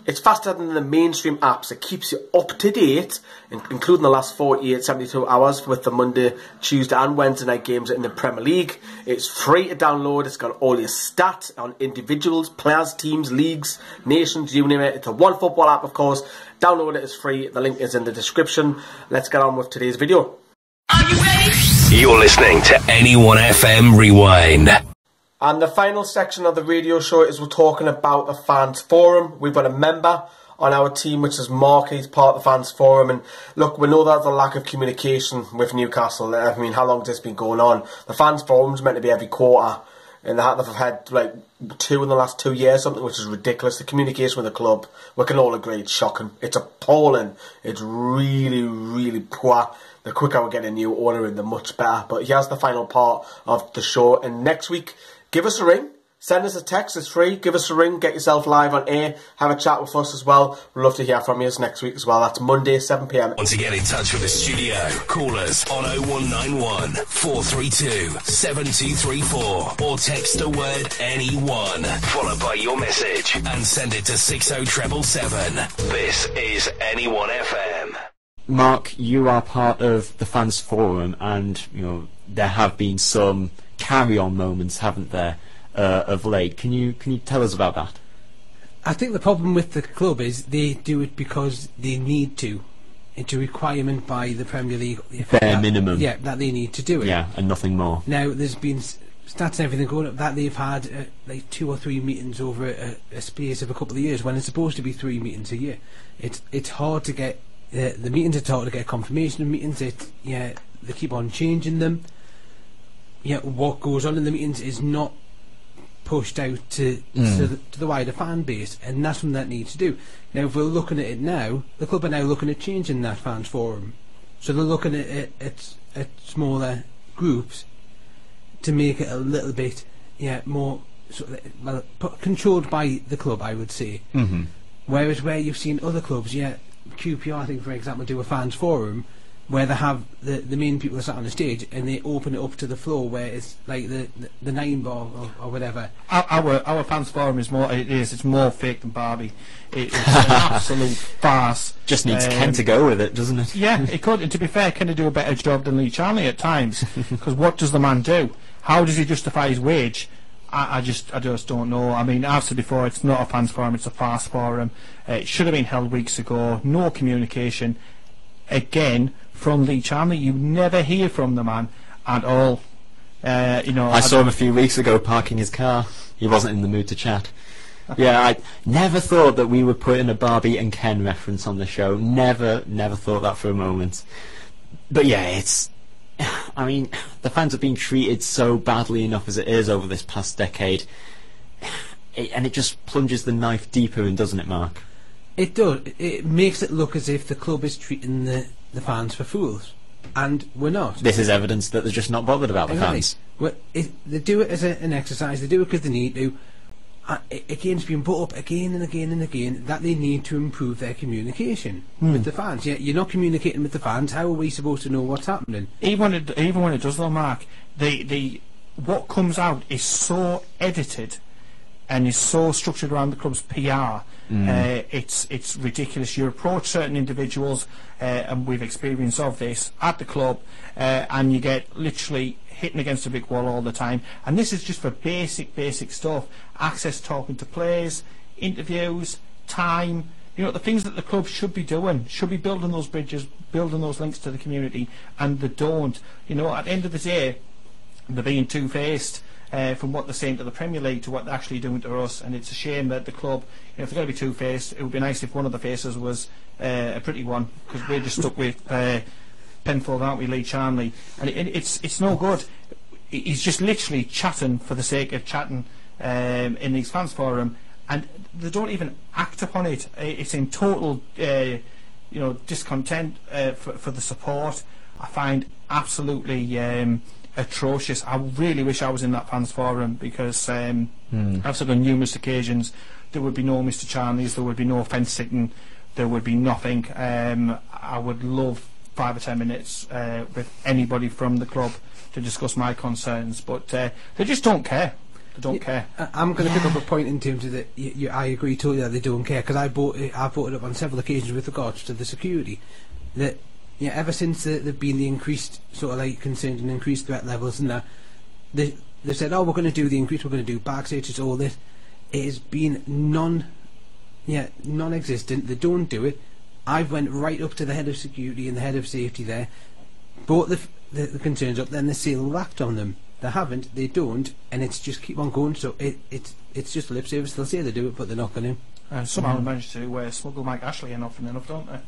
It's faster than the mainstream apps. It keeps you up to date, including the last 48, 72 hours with the Monday, Tuesday and Wednesday night games in the Premier League. It's free to download. It's got all your stats on individuals, players, teams, leagues, nations, you name it. It's a one football app, of course. Download it, it's free. The link is in the description. Let's get on with today's video. Are you ready? You're listening to Anyone FM Rewind. And the final section of the radio show is we're talking about the fans forum. We've got a member on our team, which is Mark. He's part of the fans forum. And look, we know there's a lack of communication with Newcastle. I mean, how long has this been going on? The fans forum's meant to be every quarter. And they've had like 2 in the last 2 years, something which is ridiculous. The communication with the club, we can all agree, it's shocking. It's appalling. It's really, really poor. The quicker we get a new owner in, the much better. But here's the final part of the show. And next week, give us a ring, send us a text, it's free, give us a ring, get yourself live on air, have a chat with us as well. We'd love to hear from you next week as well. That's Monday, 7 PM. Want to get in touch with the studio? Call us on 0191 432 7234 or text the word anyone, followed by your message and send it to 60777. This is Anyone FM. Mark, you are part of the fans forum, and there have been some carry-on moments, haven't there, of late. Can you tell us about that? I think the problem with the club is they do it because they need to. It's a requirement by the Premier League. Bare minimum. Yeah, that they need to do it. Yeah, and nothing more. Now, there's been stats and everything going up that they've had like 2 or 3 meetings over a space of a couple of years, when it's supposed to be 3 meetings a year. It's hard to get the meetings. It's hard to get confirmation of meetings. They keep on changing them. Yeah, what goes on in the meetings is not pushed out to the wider fan base, and that's something that needs to do. Now, if we're looking at it now, the club are now looking at changing that fans forum, so they're looking at smaller groups to make it a little bit more controlled by the club, I would say. Mm-hmm. Whereas where you've seen other clubs, QPR, I think, for example, do a fans forum where they have the main people that sat on the stage, and they open it up to the floor where it's like the 9 bar or whatever. Our fans forum is more. It's more fake than Barbie. It's an absolute farce. Just needs Ken to go with it, doesn't it? Yeah, it could. And to be fair, Ken would do a better job than Lee Charnley at times. Because what does the man do? How does he justify his wage? I just don't know. I mean, I've said before, it's not a fans forum, it's a farce forum. It should have been held weeks ago. No communication. Again, from Lee Charnley, you never hear from the man at all. I saw him a few weeks ago parking his car. He wasn't in the mood to chat. Yeah, I never thought that we would put in a Barbie and Ken reference on the show. Never thought that for a moment. But yeah, I mean, the fans have been treated so badly enough as it is over this past decade, and it just plunges the knife deeper in, doesn't it, Mark? It does. It makes it look as if the club is treating the fans for fools, and we're not. This is evidence that they're just not bothered about the fans. Well, they do it as an exercise. They do it because they need to. Again, it's been brought up again and again and again that they need to improve their communication with the fans. Yeah, you're not communicating with the fans. How are we supposed to know what's happening? Even when it does, though, Mark, what comes out is so edited and is so structured around the club's PR. It's ridiculous. You approach certain individuals, and we've experience of this at the club, and you get literally hitting against a brick wall all the time. And this is just for basic stuff: access, talking to players, interviews, time. The things that the club should be doing, should be building those bridges, building those links to the community, and they don't. At the end of the day, they're being two-faced. From what they're saying to the Premier League to what they're actually doing to us, and it's a shame that the club, if they're going to be two-faced, it would be nice if one of the faces was a pretty one, because we're just stuck with Penfold, aren't we, Lee Charnley, and it's no good. He's just literally chatting for the sake of chatting in these fans forum, and they don't even act upon it. It's in total discontent for the support. I find absolutely atrocious. I really wish I was in that fans forum, because I've said on numerous occasions there would be no Mr. Charnley's, there would be no fence sitting, there would be nothing. I would love 5 or 10 minutes with anybody from the club to discuss my concerns, but they just don't care. They don't care. I'm going to pick up a point in terms of that. I agree totally that they don't care, because I've brought it up on several occasions with regards to the security. That ever since there've been the increased sort of like concerns and increased threat levels and that, they said, oh, we're going to do the increase, we're going to do bag searches, all this. It has been non-existent. They don't do it. I've went right up to the head of security and the head of safety there, brought the concerns up, then the seal will act on them. They haven't, they don't, and it's just keep on going. So it's just lip service. They'll say they do it, but they're not going to. Somehow they managed to smuggle Mike Ashley enough and enough, don't they?